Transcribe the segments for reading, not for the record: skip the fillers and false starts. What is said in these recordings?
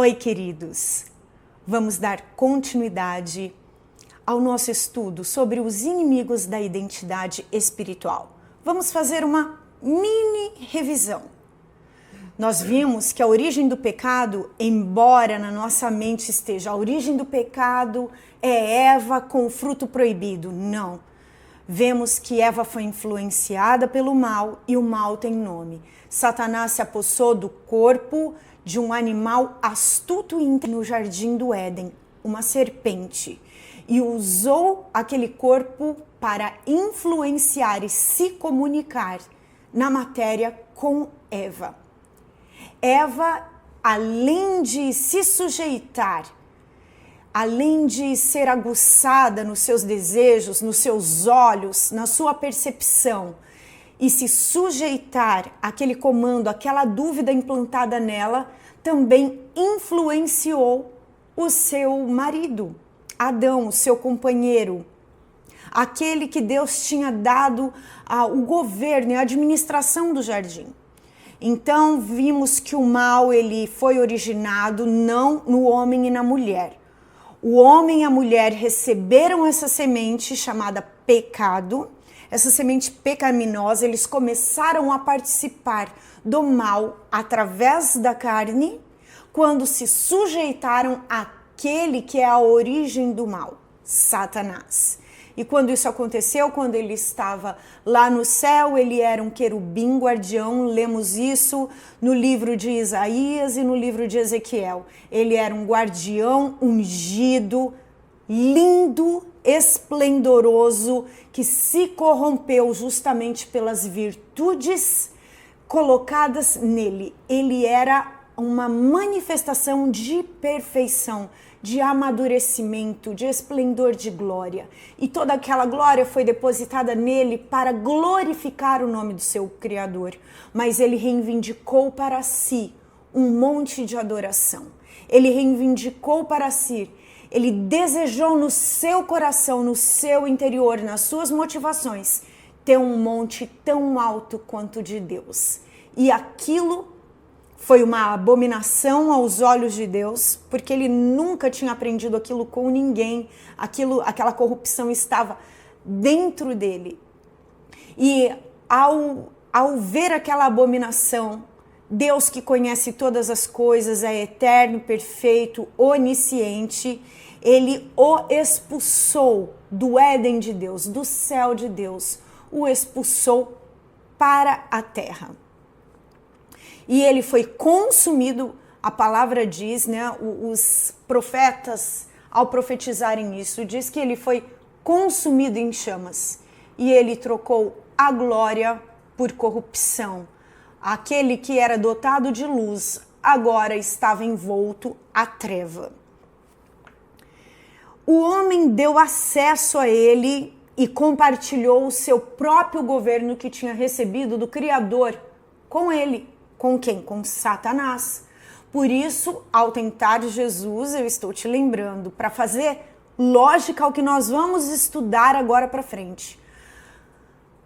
Oi, queridos! Vamos dar continuidade ao nosso estudo sobre os inimigos da identidade espiritual. Vamos fazer uma mini revisão. Nós vimos que a origem do pecado, embora na nossa mente esteja a origem do pecado é Eva com o fruto proibido. Não. Vemos que Eva foi influenciada pelo mal e o mal tem nome. Satanás se apossou do corpo de um animal astuto no jardim do Éden, uma serpente, e usou aquele corpo para influenciar e se comunicar na matéria com Eva. Eva, além de se sujeitar, além de ser aguçada nos seus desejos, nos seus olhos, na sua percepção, e se sujeitar àquele comando, àquela dúvida implantada nela, também influenciou o seu marido, Adão, o seu companheiro, aquele que Deus tinha dado o governo e a administração do jardim. Então vimos que o mal ele foi originado não no homem e na mulher. O homem e a mulher receberam essa semente chamada pecado, essa semente pecaminosa, eles começaram a participar do mal através da carne, quando se sujeitaram àquele que é a origem do mal, Satanás. E quando isso aconteceu, quando ele estava lá no céu, ele era um querubim guardião, lemos isso no livro de Isaías e no livro de Ezequiel. Ele era um guardião ungido, lindo, esplendoroso, que se corrompeu justamente pelas virtudes colocadas nele. Ele era uma manifestação de perfeição, de amadurecimento, de esplendor de glória. E toda aquela glória foi depositada nele para glorificar o nome do seu Criador. Mas ele reivindicou para si um monte de adoração. Ele reivindicou para si, ele desejou no seu coração, no seu interior, nas suas motivações, ter um monte tão alto quanto o de Deus. E aquilo foi uma abominação aos olhos de Deus, porque ele nunca tinha aprendido aquilo com ninguém, aquela corrupção estava dentro dele. E ao ver aquela abominação, Deus que conhece todas as coisas, é eterno, perfeito, onisciente, ele o expulsou do Éden de Deus, do céu de Deus, o expulsou para a terra. E ele foi consumido, a palavra diz, né, os profetas, ao profetizarem isso, diz que ele foi consumido em chamas. E ele trocou a glória por corrupção. Aquele que era dotado de luz, agora estava envolto à treva. O homem deu acesso a ele e compartilhou o seu próprio governo que tinha recebido do Criador com ele. Com quem? Com Satanás. Por isso, ao tentar Jesus, eu estou te lembrando, para fazer lógica ao que nós vamos estudar agora para frente.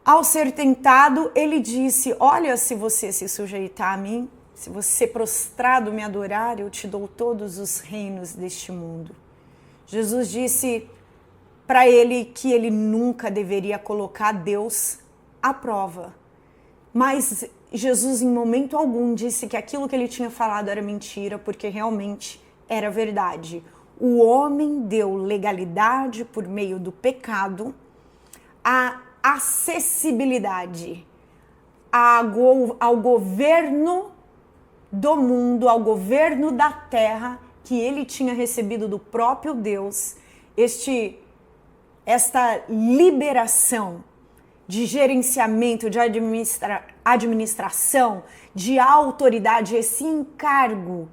Ao ser tentado, ele disse, olha, se você se sujeitar a mim, se você prostrado me adorar, eu te dou todos os reinos deste mundo. Jesus disse para ele que ele nunca deveria colocar Deus à prova. Mas Jesus em momento algum disse que aquilo que ele tinha falado era mentira, porque realmente era verdade. O homem deu legalidade por meio do pecado, a acessibilidade ao governo do mundo, ao governo da terra, que ele tinha recebido do próprio Deus, esta liberação de gerenciamento, de administração, de autoridade, esse encargo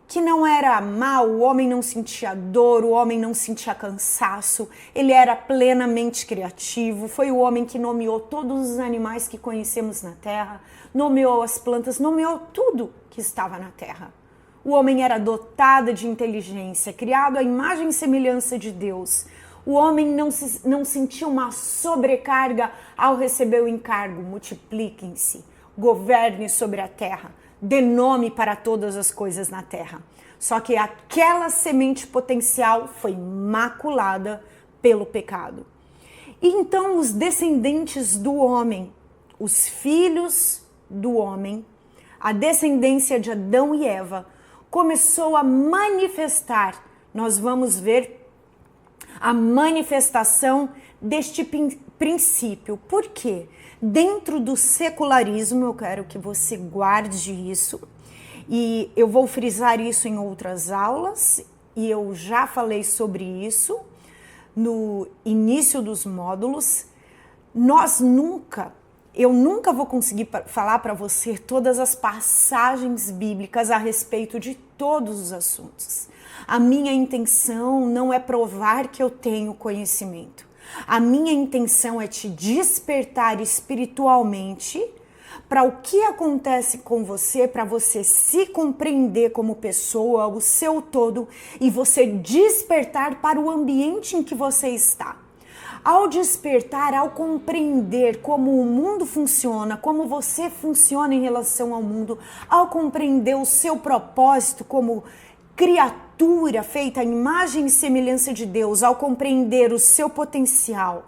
que não era mal, o homem não sentia dor, o homem não sentia cansaço, ele era plenamente criativo, foi o homem que nomeou todos os animais que conhecemos na terra, nomeou as plantas, nomeou tudo que estava na terra. O homem era dotado de inteligência, criado à imagem e semelhança de Deus. O homem não sentiu uma sobrecarga ao receber o encargo. Multipliquem-se, governe sobre a terra. dê nome para todas as coisas na terra. Só que aquela semente potencial foi maculada pelo pecado. E então os descendentes do homem, os filhos do homem, a descendência de Adão e Eva, começou a manifestar. Nós vamos ver a manifestação deste princípio. Por quê? Dentro do secularismo, eu quero que você guarde isso, e eu vou frisar isso em outras aulas, e eu já falei sobre isso no início dos módulos. Eu nunca vou conseguir falar para você todas as passagens bíblicas a respeito de todos os assuntos. A minha intenção não é provar que eu tenho conhecimento. A minha intenção é te despertar espiritualmente para o que acontece com você, para você se compreender como pessoa, o seu todo, e você despertar para o ambiente em que você está. Ao despertar, ao compreender como o mundo funciona, como você funciona em relação ao mundo, ao compreender o seu propósito como criatura feita à imagem e semelhança de Deus, ao compreender o seu potencial,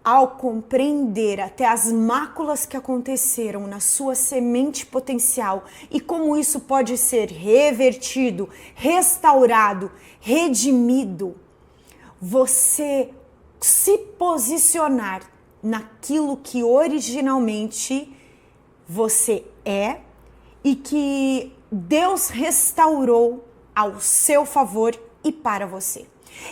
ao compreender até as máculas que aconteceram na sua semente potencial e como isso pode ser revertido, restaurado, redimido, você se posicionar naquilo que originalmente você é e que Deus restaurou ao seu favor e para você.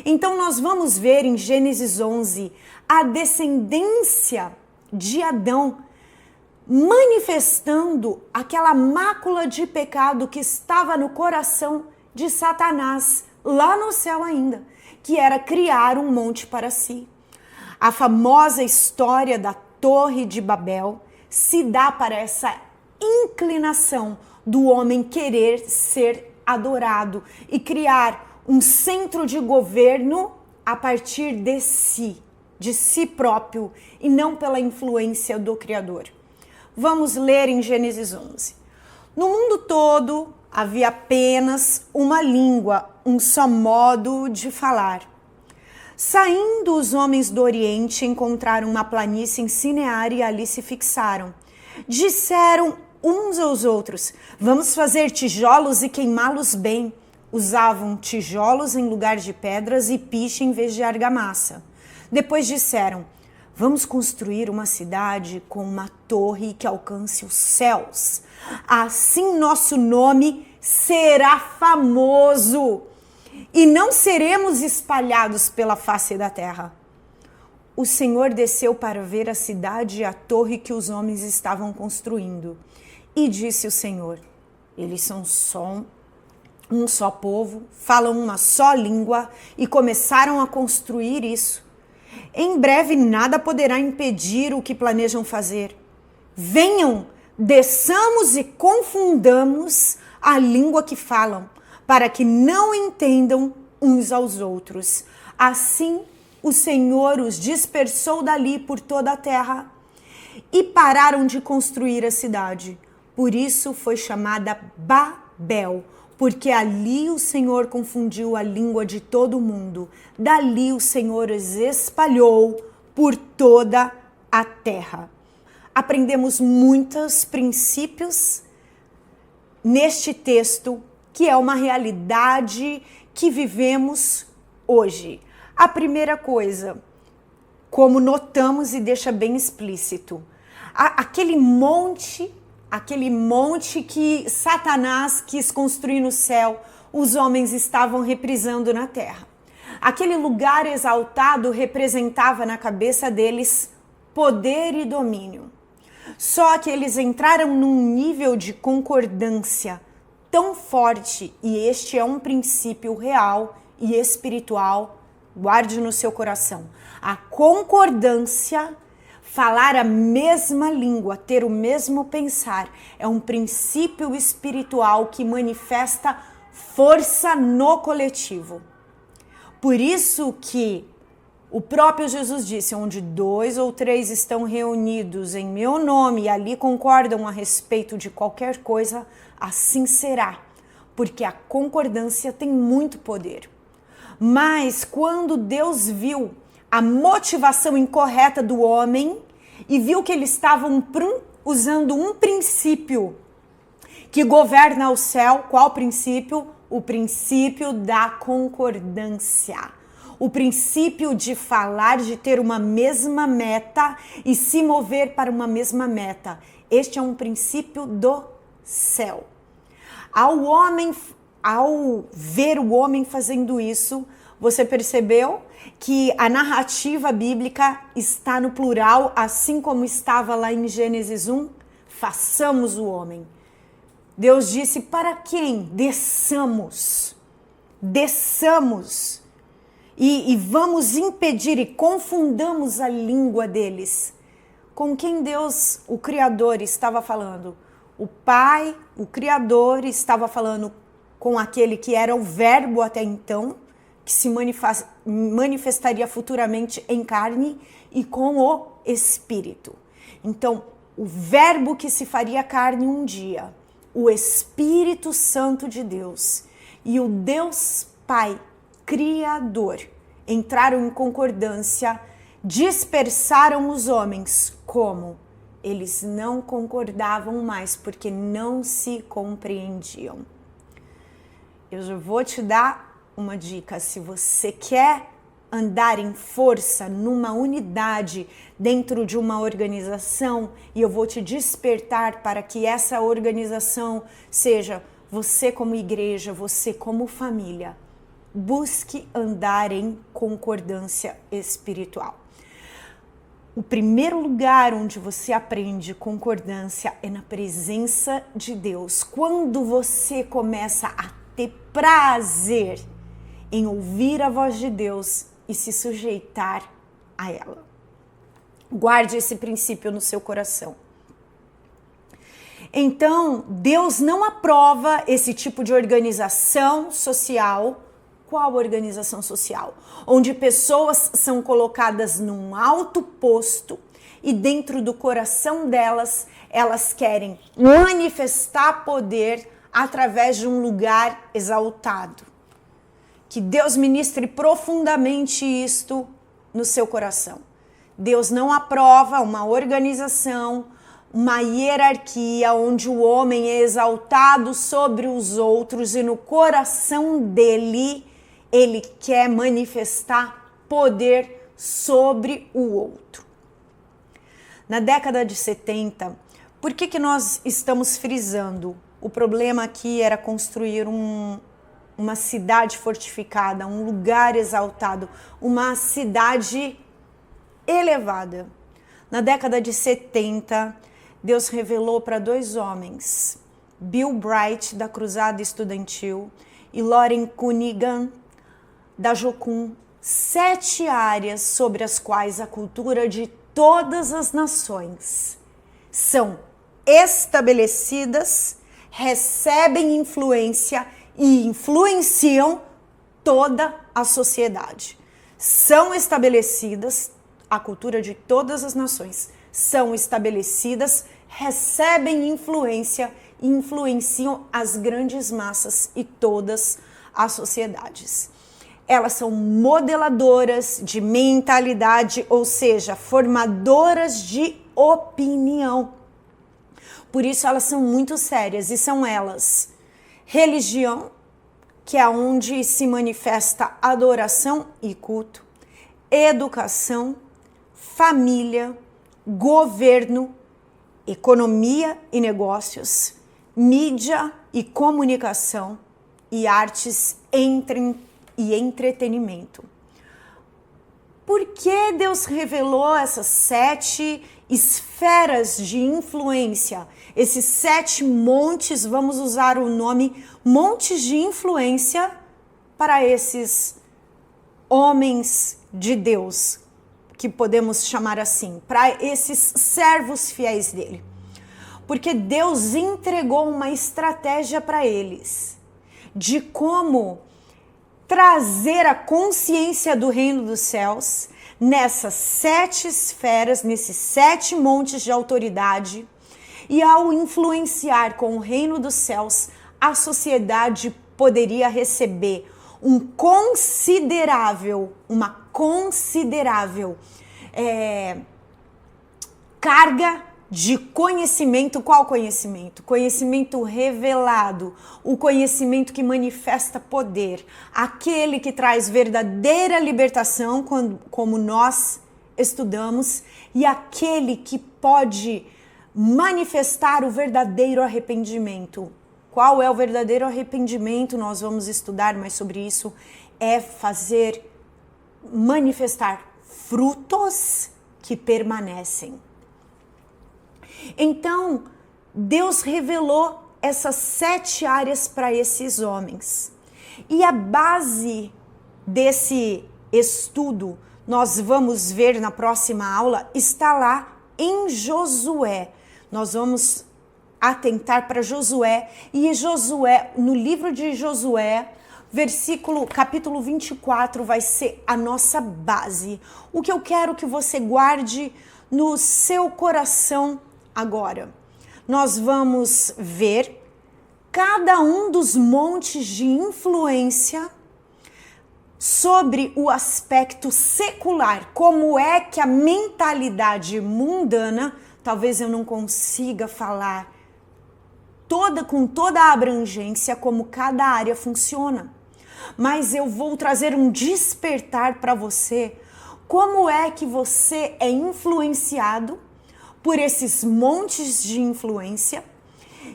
Então nós vamos ver em Gênesis 11 a descendência de Adão manifestando aquela mácula de pecado que estava no coração de Satanás, lá no céu ainda, que era criar um monte para si. A famosa história da Torre de Babel se dá para essa inclinação do homem querer ser adorado e criar um centro de governo a partir de si próprio, e não pela influência do Criador. Vamos ler em Gênesis 11. No mundo todo havia apenas uma língua, um só modo de falar. Saindo os homens do Oriente, encontraram uma planície em Sinear e ali se fixaram. Disseram uns aos outros: vamos fazer tijolos e queimá-los bem. Usavam tijolos em lugar de pedras e piche em vez de argamassa. Depois disseram: vamos construir uma cidade com uma torre que alcance os céus. Assim nosso nome será famoso e não seremos espalhados pela face da terra. O Senhor desceu para ver a cidade e a torre que os homens estavam construindo. E disse o Senhor: eles são um só povo, falam uma só língua e começaram a construir isso. Em breve nada poderá impedir o que planejam fazer. Venham, desçamos e confundamos a língua que falam, para que não entendam uns aos outros. Assim o Senhor os dispersou dali por toda a terra e pararam de construir a cidade. Por isso foi chamada Babel, porque ali o Senhor confundiu a língua de todo mundo. Dali o Senhor os espalhou por toda a terra. Aprendemos muitos princípios neste texto, que é uma realidade que vivemos hoje. A primeira coisa, como notamos e deixa bem explícito, aquele monte que Satanás quis construir no céu, os homens estavam reprisando na terra. Aquele lugar exaltado representava na cabeça deles poder e domínio. Só que eles entraram num nível de concordância tão forte, e este é um princípio real e espiritual, guarde no seu coração. A concordância, falar a mesma língua, ter o mesmo pensar, é um princípio espiritual que manifesta força no coletivo. Por isso que O próprio Jesus disse, onde 2 ou 3 estão reunidos em meu nome e ali concordam a respeito de qualquer coisa, assim será, porque a concordância tem muito poder. Mas quando Deus viu a motivação incorreta do homem e viu que eles estavam usando um princípio que governa o céu, qual princípio? O princípio da concordância. O princípio de falar, de ter uma mesma meta e se mover para uma mesma meta. Este é um princípio do céu. Ao ver o homem fazendo isso, você percebeu que a narrativa bíblica está no plural, assim como estava lá em Gênesis 1? Façamos o homem. Deus disse, para quem? Desçamos. E vamos impedir e confundamos a língua deles. Com quem Deus, o Criador, estava falando? O Pai, o Criador, estava falando com aquele que era o Verbo até então, que se manifestaria futuramente em carne, e com o Espírito. Então, o Verbo que se faria carne um dia, o Espírito Santo de Deus e o Deus Pai, Criador, entraram em concordância, dispersaram os homens. Como? Eles não concordavam mais, porque não se compreendiam. Eu já vou te dar uma dica. Se você quer andar em força, numa unidade, dentro de uma organização, e eu vou te despertar para que essa organização seja você como igreja, você como família, busque andar em concordância espiritual. O primeiro lugar onde você aprende concordância é na presença de Deus. Quando você começa a ter prazer em ouvir a voz de Deus e se sujeitar a ela. Guarde esse princípio no seu coração. Então, Deus não aprova esse tipo de organização social. Qual organização social? Onde pessoas são colocadas num alto posto e dentro do coração delas, elas querem manifestar poder através de um lugar exaltado. Que Deus ministre profundamente isto no seu coração. Deus não aprova uma organização, uma hierarquia onde o homem é exaltado sobre os outros e no coração dele, ele quer manifestar poder sobre o outro. Na década de 70, por que nós estamos frisando? O problema aqui era construir uma cidade fortificada, um lugar exaltado, uma cidade elevada. Na década de 70, Deus revelou para 2 homens, Bill Bright, da Cruzada Estudantil, e Loren Cunningham, da Jocum, 7 áreas sobre as quais a cultura de todas as nações são estabelecidas, recebem influência e influenciam toda a sociedade. São estabelecidas, a cultura de todas as nações são estabelecidas, recebem influência e influenciam as grandes massas e todas as sociedades. Elas são modeladoras de mentalidade, ou seja, formadoras de opinião. Por isso elas são muito sérias e são elas: religião, que é onde se manifesta adoração e culto, educação, família, governo, economia e negócios, mídia e comunicação e artes e entretenimento. Por que Deus revelou essas 7 esferas de influência? Esses 7 montes, vamos usar o nome montes de influência para esses homens de Deus, que podemos chamar assim, para esses servos fiéis dele. Porque Deus entregou uma estratégia para eles de como trazer a consciência do reino dos céus, nessas 7 esferas, nesses 7 montes de autoridade, e ao influenciar com o reino dos céus, a sociedade poderia receber uma considerável carga de conhecimento. Qual conhecimento? Conhecimento revelado, o conhecimento que manifesta poder, aquele que traz verdadeira libertação, como nós estudamos, e aquele que pode manifestar o verdadeiro arrependimento. Qual é o verdadeiro arrependimento? Nós vamos estudar mais sobre isso. É manifestar frutos que permanecem. Então, Deus revelou essas 7 áreas para esses homens. E a base desse estudo, nós vamos ver na próxima aula, está lá em Josué. Nós vamos atentar para Josué, e Josué, no livro de Josué, capítulo 24, vai ser a nossa base. O que eu quero que você guarde no seu coração agora. Nós vamos ver cada um dos montes de influência sobre o aspecto secular, como é que a mentalidade mundana, talvez eu não consiga falar com toda a abrangência como cada área funciona, mas eu vou trazer um despertar para você, como é que você é influenciado por esses montes de influência.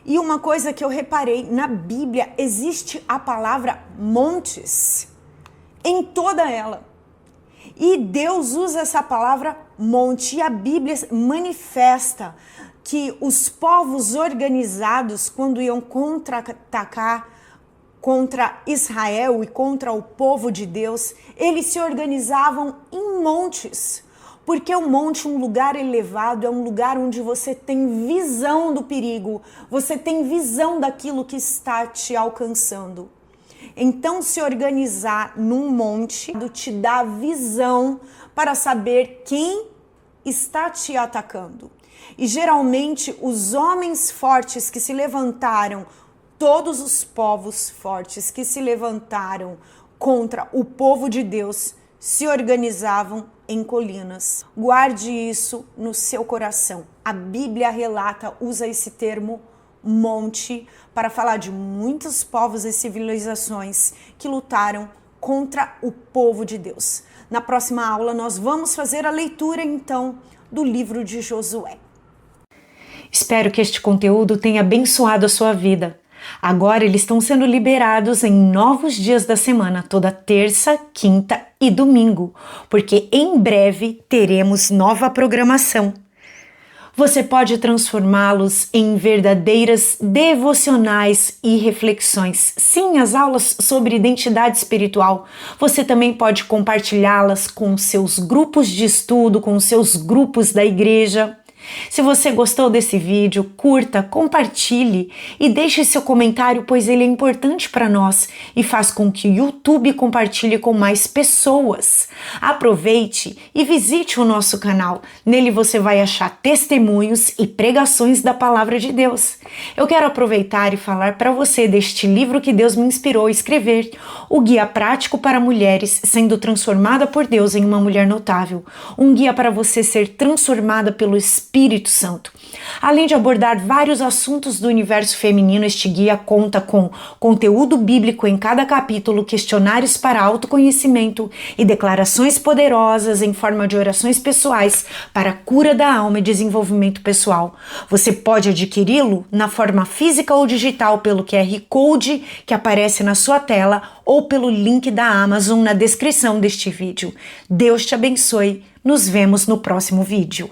E uma coisa que eu reparei, na Bíblia existe a palavra montes em toda ela. E Deus usa essa palavra monte, e a Bíblia manifesta que os povos organizados, quando iam contra-atacar contra Israel e contra o povo de Deus, eles se organizavam em montes. Porque o monte, um lugar elevado, é um lugar onde você tem visão do perigo, você tem visão daquilo que está te alcançando. Então, se organizar num monte te dá visão para saber quem está te atacando. E geralmente os homens fortes que se levantaram, todos os povos fortes que se levantaram contra o povo de Deus, se organizavam em colinas. Guarde isso no seu coração. A Bíblia relata, usa esse termo monte para falar de muitos povos e civilizações que lutaram contra o povo de Deus. Na próxima aula nós vamos fazer a leitura então do livro de Josué. Espero que este conteúdo tenha abençoado a sua vida. Agora eles estão sendo liberados em novos dias da semana, toda terça, quinta e domingo, porque em breve teremos nova programação. Você pode transformá-los em verdadeiras devocionais e reflexões. Sim, as aulas sobre identidade espiritual. Você também pode compartilhá-las com seus grupos de estudo, com seus grupos da igreja. Se você gostou desse vídeo, curta, compartilhe e deixe seu comentário, pois ele é importante para nós e faz com que o YouTube compartilhe com mais pessoas. Aproveite e visite o nosso canal. Nele você vai achar testemunhos e pregações da Palavra de Deus. Eu quero aproveitar e falar para você deste livro que Deus me inspirou a escrever, o Guia Prático para Mulheres Sendo Transformada por Deus em uma Mulher Notável. Um guia para você ser transformada pelo Espírito Santo. Além de abordar vários assuntos do universo feminino, este guia conta com conteúdo bíblico em cada capítulo, questionários para autoconhecimento e declarações poderosas em forma de orações pessoais para a cura da alma e desenvolvimento pessoal. Você pode adquiri-lo na forma física ou digital pelo QR Code que aparece na sua tela ou pelo link da Amazon na descrição deste vídeo. Deus te abençoe. Nos vemos no próximo vídeo.